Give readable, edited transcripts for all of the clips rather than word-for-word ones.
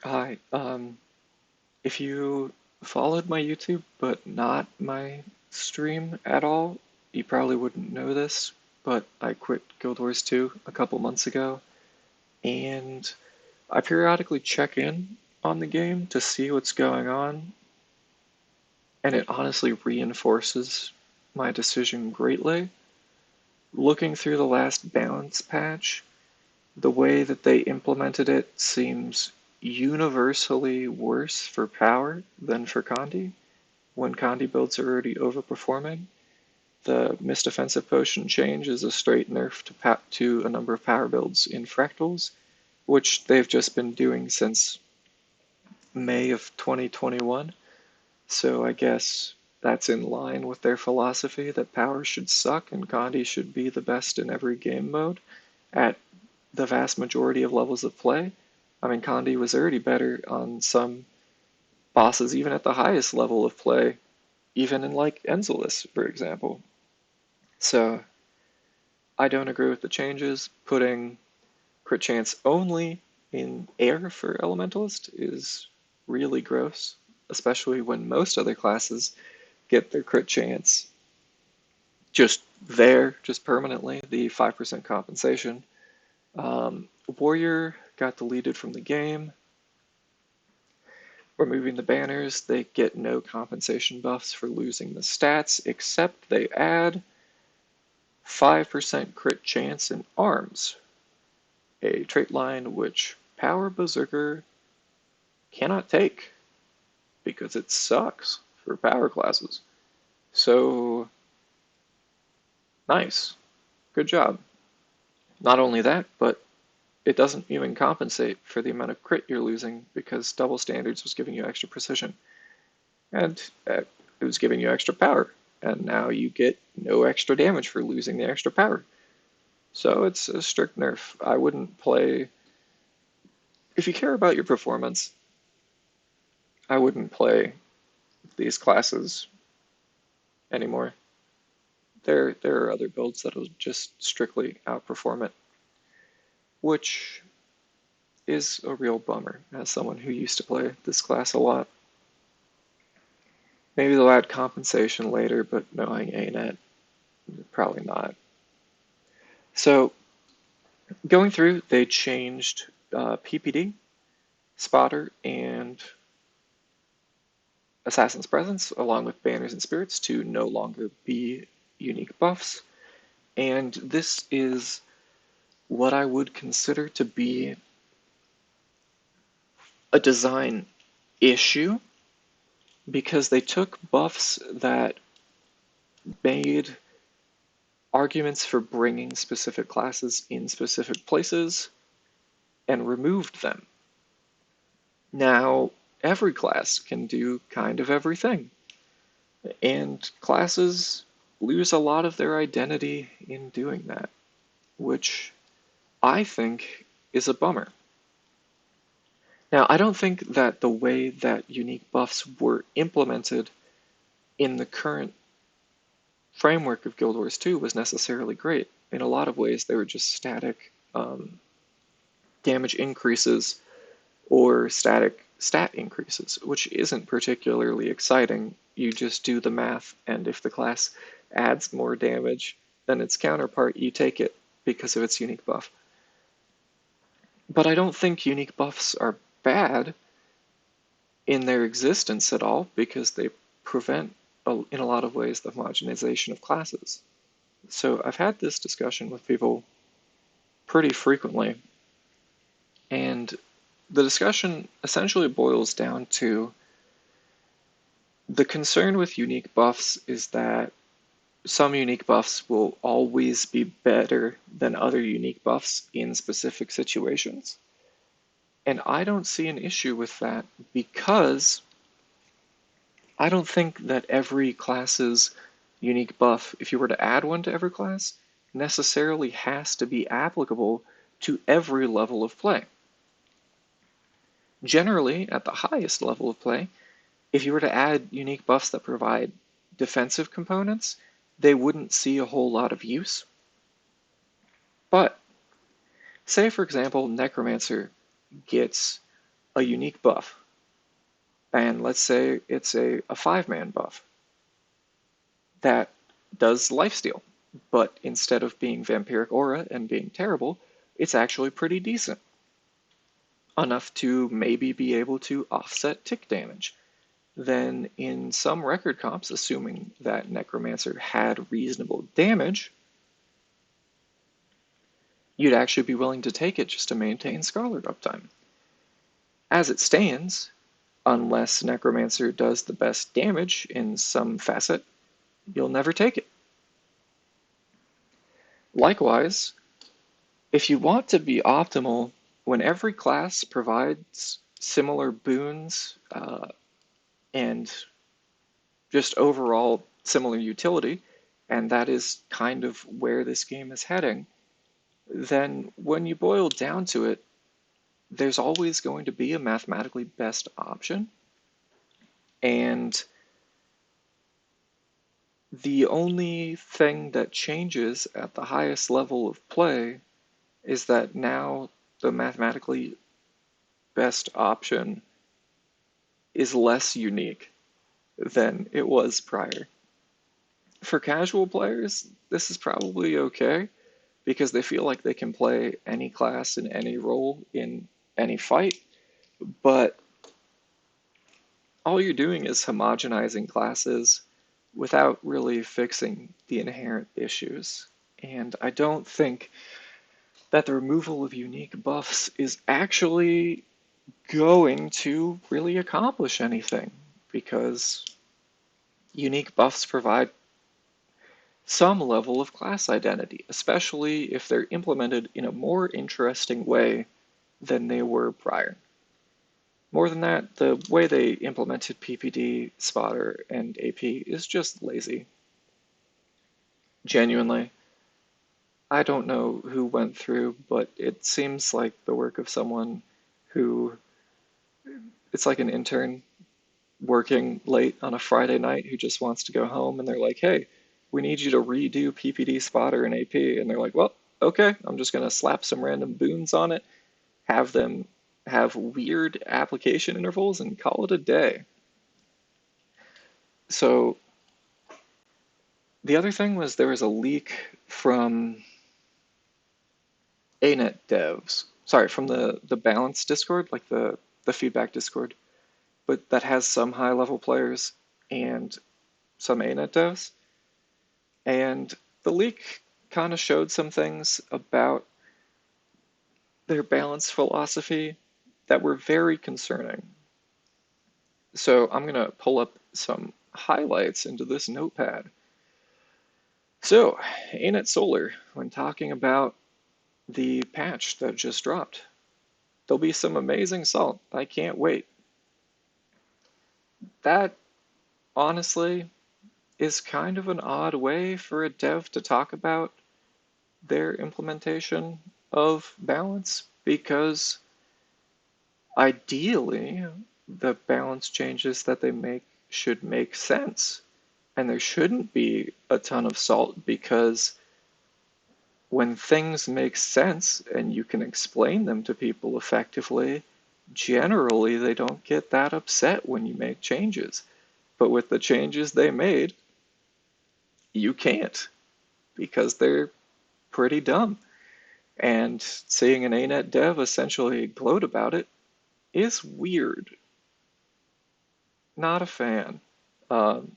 Hi. If you followed my YouTube but not my stream at all, you probably wouldn't know this, but I quit Guild Wars 2 a couple months ago, and I periodically check in on the game to see what's going on, and it honestly reinforces my decision greatly. Looking through the last balance patch, the way that they implemented it seems universally worse for power than for Condi. When Condi builds are already overperforming, the Mist Offensive Potion change is a straight nerf to a number of power builds in Fractals, which they've just been doing since May of 2021. So I guess that's in line with their philosophy that power should suck and Condi should be the best in every game mode at the vast majority of levels of play. I mean, Condi was already better on some bosses, even at the highest level of play, even in like Enzelis, for example. So I don't agree with the changes. Putting crit chance only in air for Elementalist is really gross, especially when most other classes get their crit chance just there, just permanently, the 5% compensation. Warrior got deleted from the game. Removing the banners, they get no compensation buffs for losing the stats, except they add 5% crit chance in arms, a trait line which Power Berserker cannot take because it sucks for power classes. So, nice. Good job. Not only that, but it doesn't even compensate for the amount of crit you're losing because double standards was giving you extra precision. And it was giving you extra power. And now you get no extra damage for losing the extra power. So it's a strict nerf. I wouldn't play. If you care about your performance, I wouldn't play these classes anymore. There are other builds that'll just strictly outperform it, which is a real bummer as someone who used to play this class a lot. Maybe they'll add compensation later, but knowing ANET, probably not. So going through, they changed PPD, Spotter, and Assassin's Presence, along with Banners and Spirits, to no longer be unique buffs. And this is what I would consider to be a design issue because they took buffs that made arguments for bringing specific classes in specific places and removed them. Now, every class can do kind of everything, and classes lose a lot of their identity in doing that, which I think is a bummer. Now, I don't think that the way that unique buffs were implemented in the current framework of Guild Wars 2 was necessarily great. In a lot of ways, they were just static damage increases or static stat increases, which isn't particularly exciting. You just do the math, and if the class adds more damage than its counterpart, you take it because of its unique buff. But I don't think unique buffs are bad in their existence at all because they prevent, in a lot of ways, the homogenization of classes. So I've had this discussion with people pretty frequently, and the discussion essentially boils down to the concern with unique buffs is that some unique buffs will always be better than other unique buffs in specific situations. And I don't see an issue with that because I don't think that every class's unique buff, if you were to add one to every class, necessarily has to be applicable to every level of play. Generally, at the highest level of play, if you were to add unique buffs that provide defensive components, they wouldn't see a whole lot of use. But say, for example, Necromancer gets a unique buff, and let's say it's a 5-man buff that does lifesteal, but instead of being vampiric aura and being terrible, it's actually pretty decent, enough to maybe be able to offset tick damage. Then in some record comps, assuming that Necromancer had reasonable damage, you'd actually be willing to take it just to maintain Scholar uptime. As it stands, unless Necromancer does the best damage in some facet, you'll never take it. Likewise, if you want to be optimal, when every class provides similar boons and just overall similar utility, and that is kind of where this game is heading, then when you boil down to it, there's always going to be a mathematically best option. And the only thing that changes at the highest level of play is that now the mathematically best option is less unique than it was prior. For casual players, this is probably okay because they feel like they can play any class in any role in any fight, but all you're doing is homogenizing classes without really fixing the inherent issues. And I don't think that the removal of unique buffs is actually going to really accomplish anything, because unique buffs provide some level of class identity, especially if they're implemented in a more interesting way than they were prior. More than that, the way they implemented PPD, Spotter, and AP is just lazy. Genuinely. I don't know who went through, but it seems like the work of someone who, it's like an intern working late on a Friday night who just wants to go home, and they're like, hey, we need you to redo PPD, Spotter, and AP. And they're like, well, okay, I'm just going to slap some random boons on it, have them have weird application intervals, and call it a day. So the other thing was there was a leak from ANET devs, sorry, from the balance Discord, like the feedback Discord, but that has some high level players and some ANET devs. And the leak kind of showed some things about their balance philosophy that were very concerning. So I'm going to pull up some highlights into this notepad. So, ANET Solar, when talking about the patch that just dropped, there'll be some amazing salt. I can't wait. That, honestly, is kind of an odd way for a dev to talk about their implementation of balance, because ideally the balance changes that they make should make sense, and there shouldn't be a ton of salt, because when things make sense and you can explain them to people effectively, generally they don't get that upset when you make changes. But with the changes they made, you can't, because they're pretty dumb. And seeing an ANET dev essentially gloat about it is weird. Not a fan. Um,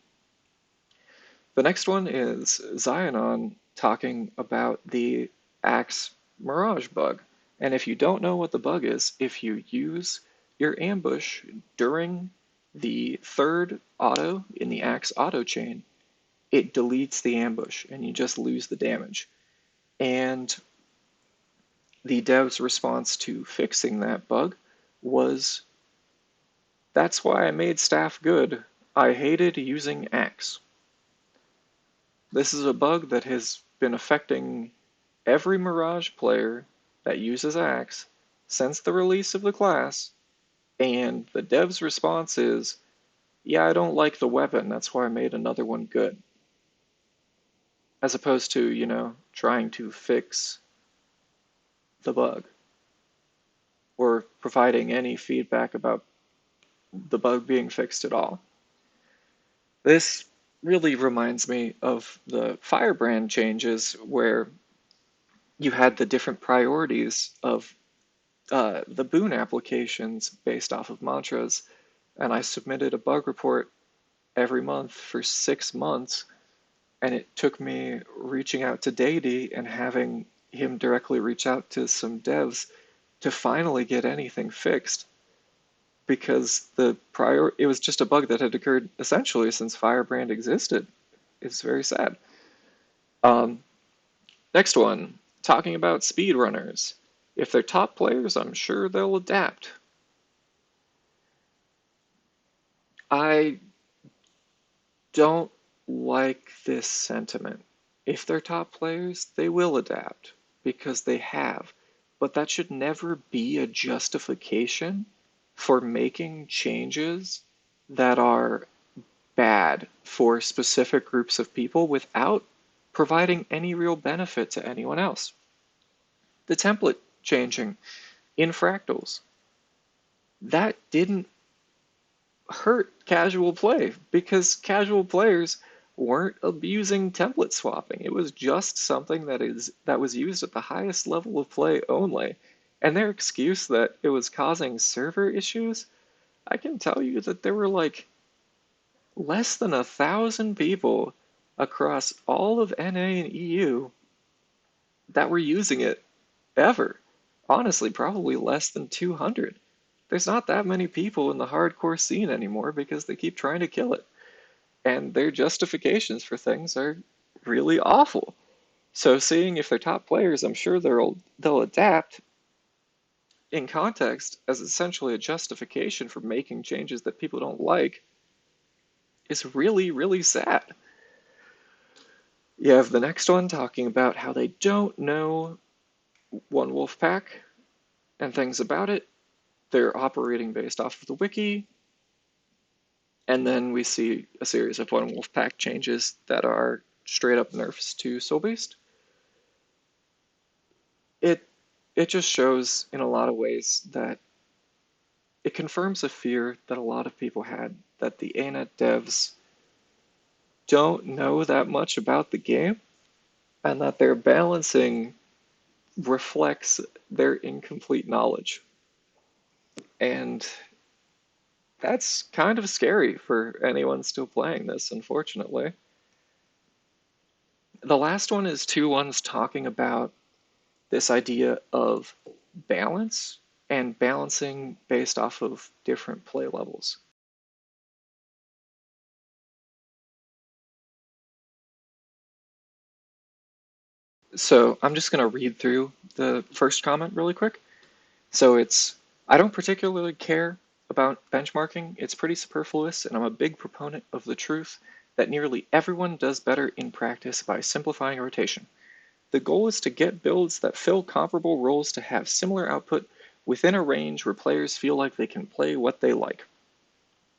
the next one is Xionon talking about the Axe Mirage bug. And if you don't know what the bug is, if you use your ambush during the third auto in the Axe auto chain, it deletes the ambush and you just lose the damage. And the dev's response to fixing that bug was, that's why I made staff good. I hated using Axe. This is a bug that has been affecting every Mirage player that uses Axe since the release of the class, and the dev's response is, yeah, I don't like the weapon, that's why I made another one good. As opposed to, trying to fix the bug. or providing any feedback about the bug being fixed at all. This really reminds me of the Firebrand changes where you had the different priorities of the boon applications based off of mantras, and I submitted a bug report every month for 6 months, and it took me reaching out to Deity and having him directly reach out to some devs to finally get anything fixed because it was just a bug that had occurred essentially since Firebrand existed. It's very sad. Um, Next one, talking about speedrunners. If they're top players, I'm sure they'll adapt. I don't like this sentiment. If they're top players, they will adapt because they have. But that should never be a justification for making changes that are bad for specific groups of people without providing any real benefit to anyone else. The template changing in fractals, that didn't hurt casual play because casual players weren't abusing template swapping. It was just something that was used at the highest level of play only. And their excuse that it was causing server issues, I can tell you that there were like less than 1,000 people across all of NA and EU that were using it ever. Honestly, probably less than 200. There's not that many people in the hardcore scene anymore because they keep trying to kill it. And their justifications for things are really awful. So seeing if they're top players, I'm sure they'll adapt in context as essentially a justification for making changes that people don't like is really, really sad. You have the next one talking about how they don't know One Wolf Pack and things about it. They're operating based off of the wiki. And then we see a series of One Wolf Pack changes that are straight up nerfs to Soul Beast. It it just shows in a lot of ways that it confirms a fear that a lot of people had that the ANET devs don't know that much about the game and that their balancing reflects their incomplete knowledge. And that's kind of scary for anyone still playing this, unfortunately. The last one is two ones talking about this idea of balance and balancing based off of different play levels. So I'm just going to read through the first comment really quick. So I don't particularly care about benchmarking. It's pretty superfluous, and I'm a big proponent of the truth that nearly everyone does better in practice by simplifying a rotation. The goal is to get builds that fill comparable roles to have similar output within a range where players feel like they can play what they like.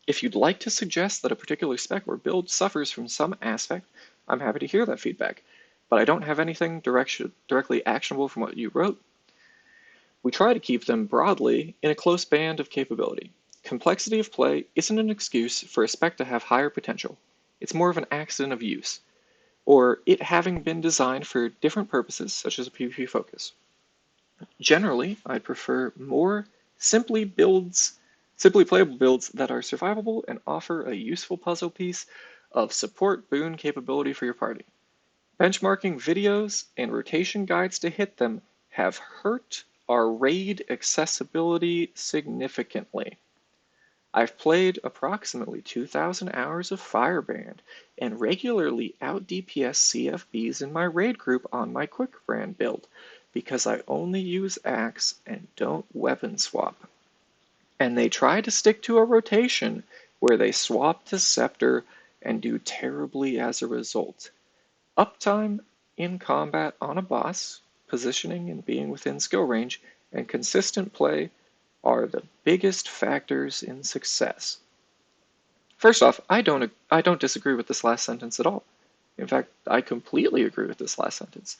If you'd like to suggest that a particular spec or build suffers from some aspect, I'm happy to hear that feedback, but I don't have anything directly actionable from what you wrote. We try to keep them broadly in a close band of capability. Complexity of play isn't an excuse for a spec to have higher potential. It's more of an accident of use, or it having been designed for different purposes, such as a PvP focus. Generally, I prefer more simply playable builds that are survivable and offer a useful puzzle piece of support boon capability for your party. Benchmarking videos and rotation guides to hit them have hurt our raid accessibility significantly. I've played approximately 2,000 hours of Firebrand and regularly out DPS CFBs in my raid group on my Quick Brand build because I only use Axe and don't weapon swap. And they try to stick to a rotation where they swap to Scepter and do terribly as a result. Uptime in combat on a boss, positioning and being within skill range, and consistent play are the biggest factors in success. First off, I don't disagree with this last sentence at all. In fact, I completely agree with this last sentence.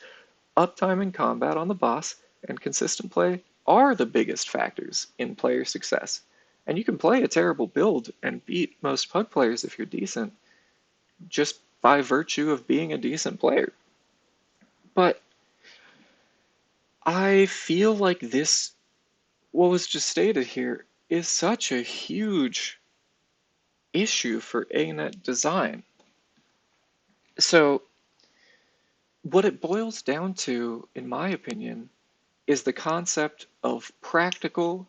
Uptime in combat on the boss and consistent play are the biggest factors in player success. And you can play a terrible build and beat most pug players if you're decent, just by virtue of being a decent player. But I feel like this, what was just stated here, is such a huge issue for ANET design. So, what it boils down to, in my opinion, is the concept of practical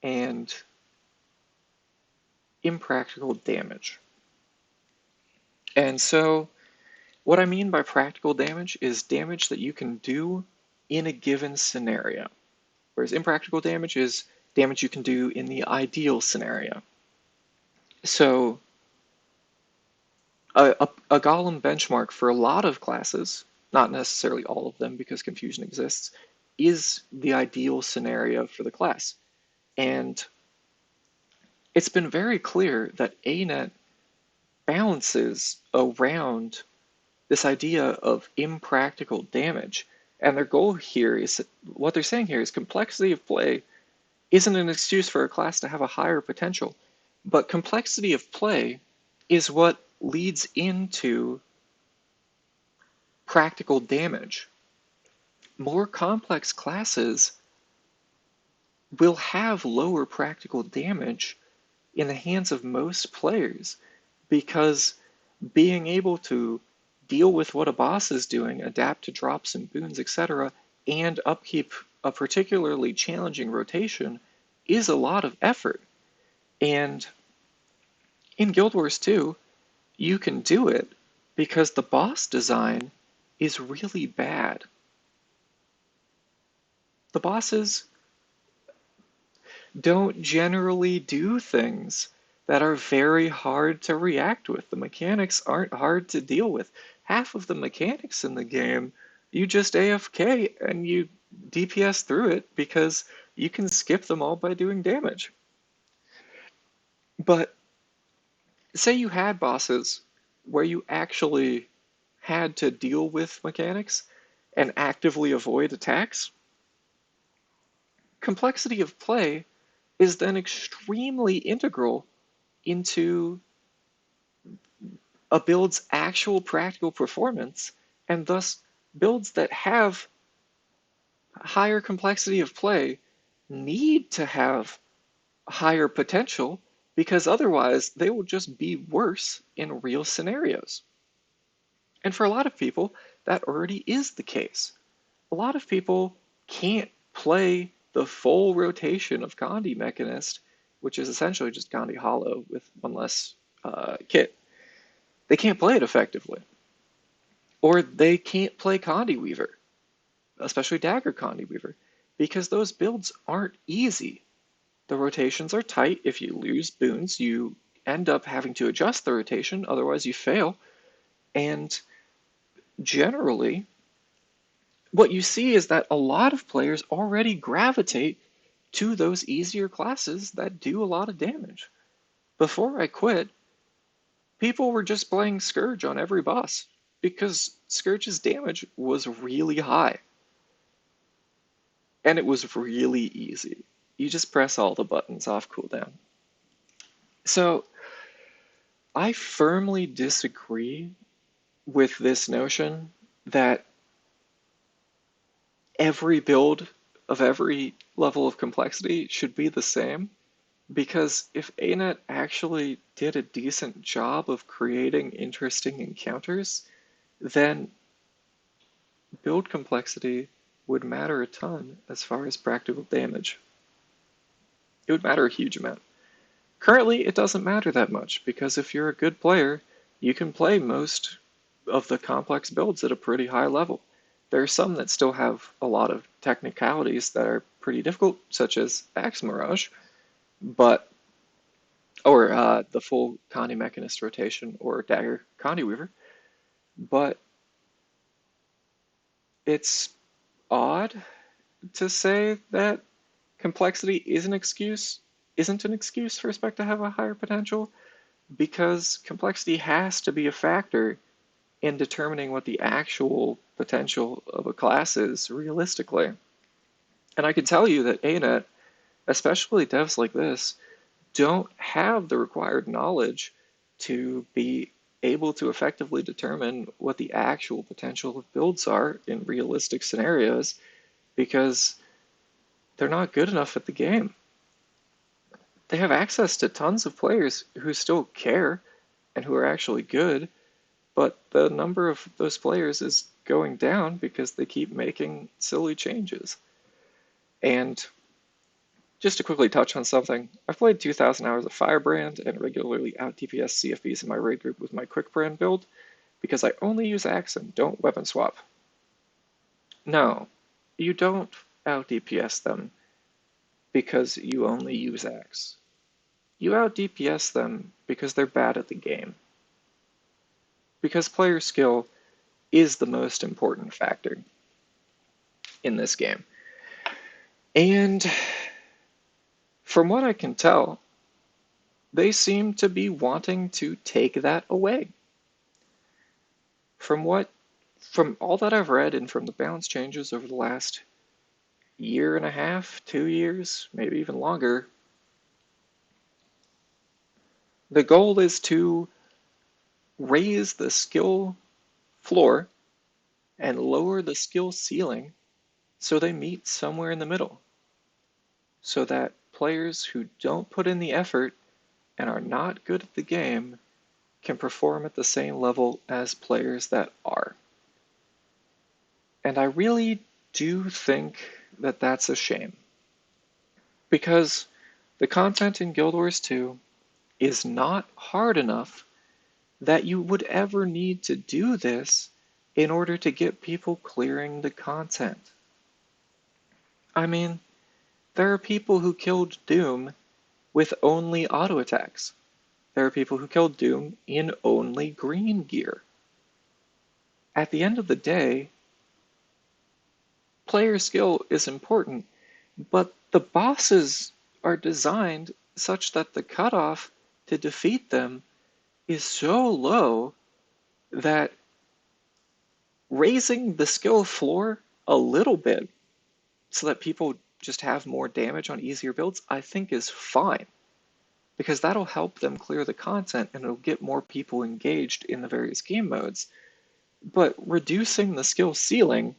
and impractical damage. And so, what I mean by practical damage is damage that you can do in a given scenario, whereas impractical damage is damage you can do in the ideal scenario. So, a golem benchmark for a lot of classes, not necessarily all of them because confusion exists, is the ideal scenario for the class. And it's been very clear that ANET balances around this idea of impractical damage. And their goal here is, what they're saying here is complexity of play isn't an excuse for a class to have a higher potential, but complexity of play is what leads into practical damage. More complex classes will have lower practical damage in the hands of most players because being able to deal with what a boss is doing, adapt to drops and boons, etc., and upkeep a particularly challenging rotation is a lot of effort. And in Guild Wars 2, you can do it because the boss design is really bad. The bosses don't generally do things that are very hard to react with. The mechanics aren't hard to deal with. Half of the mechanics in the game, you just AFK and you DPS through it because you can skip them all by doing damage. But say you had bosses where you actually had to deal with mechanics and actively avoid attacks, complexity of play is then extremely integral into a build's actual practical performance, and thus builds that have higher complexity of play need to have higher potential because otherwise they will just be worse in real scenarios. And for a lot of people, that already is the case. A lot of people can't play the full rotation of Gandhi Mechanist, which is essentially just Gandhi Hollow with one less kit. They can't play it effectively. Or they can't play Condi Weaver, especially Dagger Condi Weaver, because those builds aren't easy. The rotations are tight. If you lose boons, you end up having to adjust the rotation, otherwise you fail. And generally, what you see is that a lot of players already gravitate to those easier classes that do a lot of damage. Before I quit, people were just playing Scourge on every boss because Scourge's damage was really high. And it was really easy. You just press all the buttons off cooldown. So I firmly disagree with this notion that every build of every level of complexity should be the same. Because if ANET actually did a decent job of creating interesting encounters, then build complexity would matter a ton as far as practical damage. It would matter a huge amount. Currently, it doesn't matter that much because if you're a good player, you can play most of the complex builds at a pretty high level. There are some that still have a lot of technicalities that are pretty difficult, such as Axe Mirage, but or the full Condi Mechanist rotation or Dagger Condi Weaver, but it's odd to say that complexity isn't an excuse for a spec to have a higher potential, because complexity has to be a factor in determining what the actual potential of a class is realistically. And I can tell you that ANET, especially devs like this, don't have the required knowledge to be able to effectively determine what the actual potential of builds are in realistic scenarios because they're not good enough at the game. They have access to tons of players who still care and who are actually good, but the number of those players is going down because they keep making silly changes. And just to quickly touch on something, I've played 2,000 hours of Firebrand and regularly out DPS CFBs in my raid group with my Quickbrand build because I only use axe and don't weapon swap. No, you don't out DPS them because you only use axe. You out DPS them because they're bad at the game. Because player skill is the most important factor in this game. And from what I can tell, they seem to be wanting to take that away. From all that I've read and from the balance changes over the last year and a half, 2 years, maybe even longer, the goal is to raise the skill floor and lower the skill ceiling so they meet somewhere in the middle. So that players who don't put in the effort and are not good at the game can perform at the same level as players that are. And I really do think that that's a shame. Because the content in Guild Wars 2 is not hard enough that you would ever need to do this in order to get people clearing the content. I mean, there are people who killed Doom with only auto attacks. There are people who killed Doom in only green gear. At the end of the day, player skill is important, but the bosses are designed such that the cutoff to defeat them is so low that raising the skill floor a little bit so that people just have more damage on easier builds, I think is fine. Because that'll help them clear the content and it'll get more people engaged in the various game modes. But reducing the skill ceiling,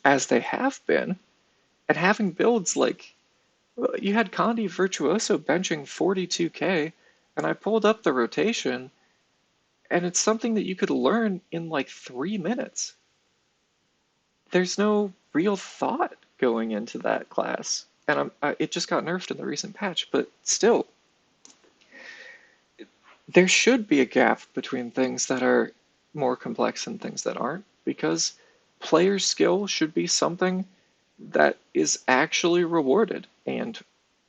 as they have been, and having builds like you had Condi Virtuoso benching 42k, and I pulled up the rotation, and it's something that you could learn in like 3 minutes. There's no real thought going into that class, and it just got nerfed in the recent patch, but still, there should be a gap between things that are more complex and things that aren't, because player skill should be something that is actually rewarded, and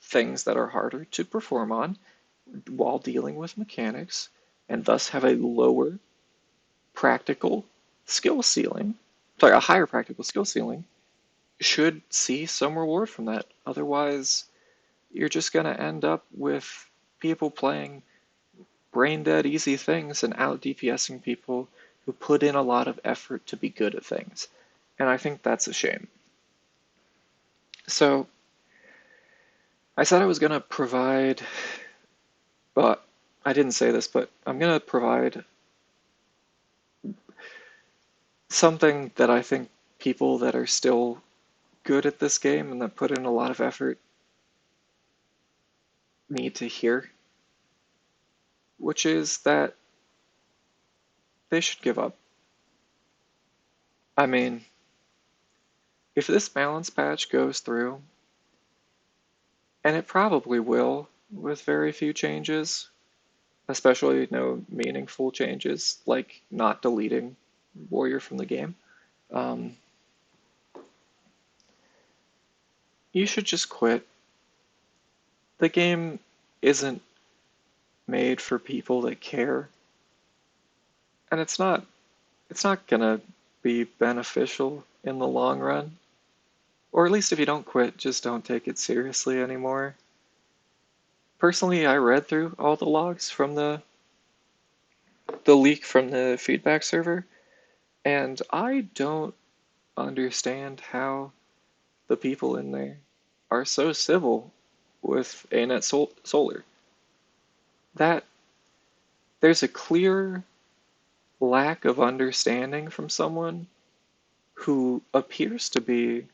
things that are harder to perform on while dealing with mechanics, and thus have a lower practical skill ceiling, sorry, a higher practical skill ceiling, should see some reward from that. Otherwise, you're just going to end up with people playing brain dead easy things and out DPSing people who put in a lot of effort to be good at things. And I think that's a shame. So, I said I was going to provide, but I didn't say this, but I'm going to provide something that I think people that are still good at this game and that put in a lot of effort need to hear, which is that they should give up. I mean, if this balance patch goes through, and it probably will with very few changes, especially no meaningful changes, like not deleting Warrior from the game, um, you should just quit. The game isn't made for people that care, and it's not gonna be beneficial in the long run. Or at least if you don't quit, just don't take it seriously anymore. Personally, I read through all the logs from the leak from the feedback server, and I don't understand how the people in there are so civil with ANET Solar that there's a clear lack of understanding from someone who appears to be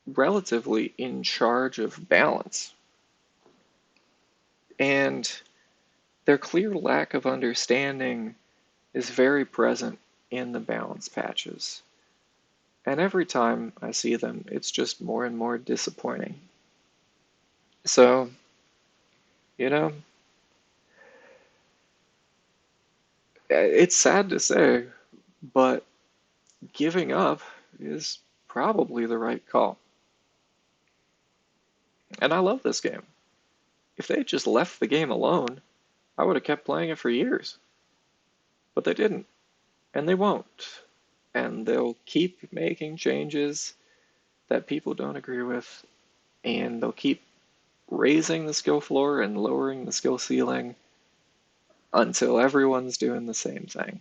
relatively in charge of balance. And their clear lack of understanding is very present in the balance patches. And every time I see them, it's just more and more disappointing. So, you know, it's sad to say, but giving up is probably the right call. And I love this game. If they had just left the game alone, I would have kept playing it for years. But they didn't, and they won't. And they'll keep making changes that people don't agree with, and they'll keep raising the skill floor and lowering the skill ceiling until everyone's doing the same thing.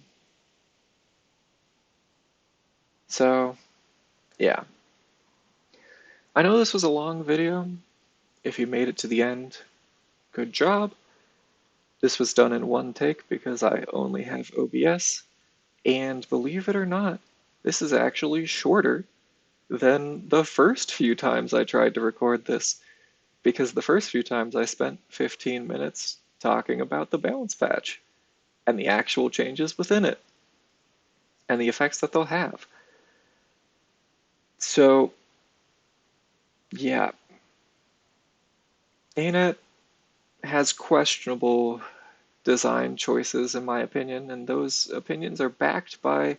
So, yeah. I know this was a long video. If you made it to the end, good job. This was done in one take because I only have OBS, and believe it or not, this is actually shorter than the first few times I tried to record this, because the first few times I spent 15 minutes talking about the balance patch and the actual changes within it and the effects that they'll have. So, yeah, ANET has questionable design choices, in my opinion, and those opinions are backed by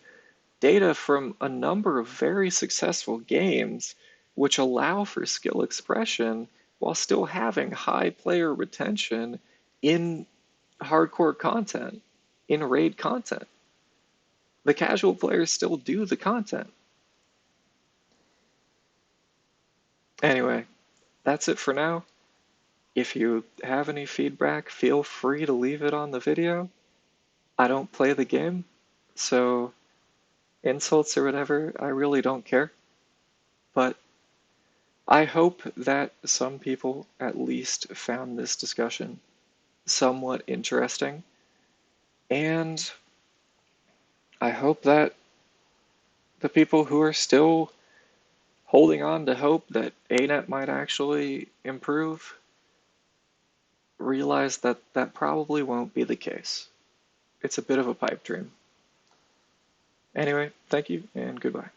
data from a number of very successful games which allow for skill expression while still having high player retention in hardcore content, in raid content. The casual players still do the content. Anyway, that's it for now. If you have any feedback, feel free to leave it on the video. I don't play the game, so insults or whatever, I really don't care. But I hope that some people at least found this discussion somewhat interesting, and I hope that the people who are still holding on to hope that ANET might actually improve realize that that probably won't be the case. It's a bit of a pipe dream. Anyway, thank you and goodbye.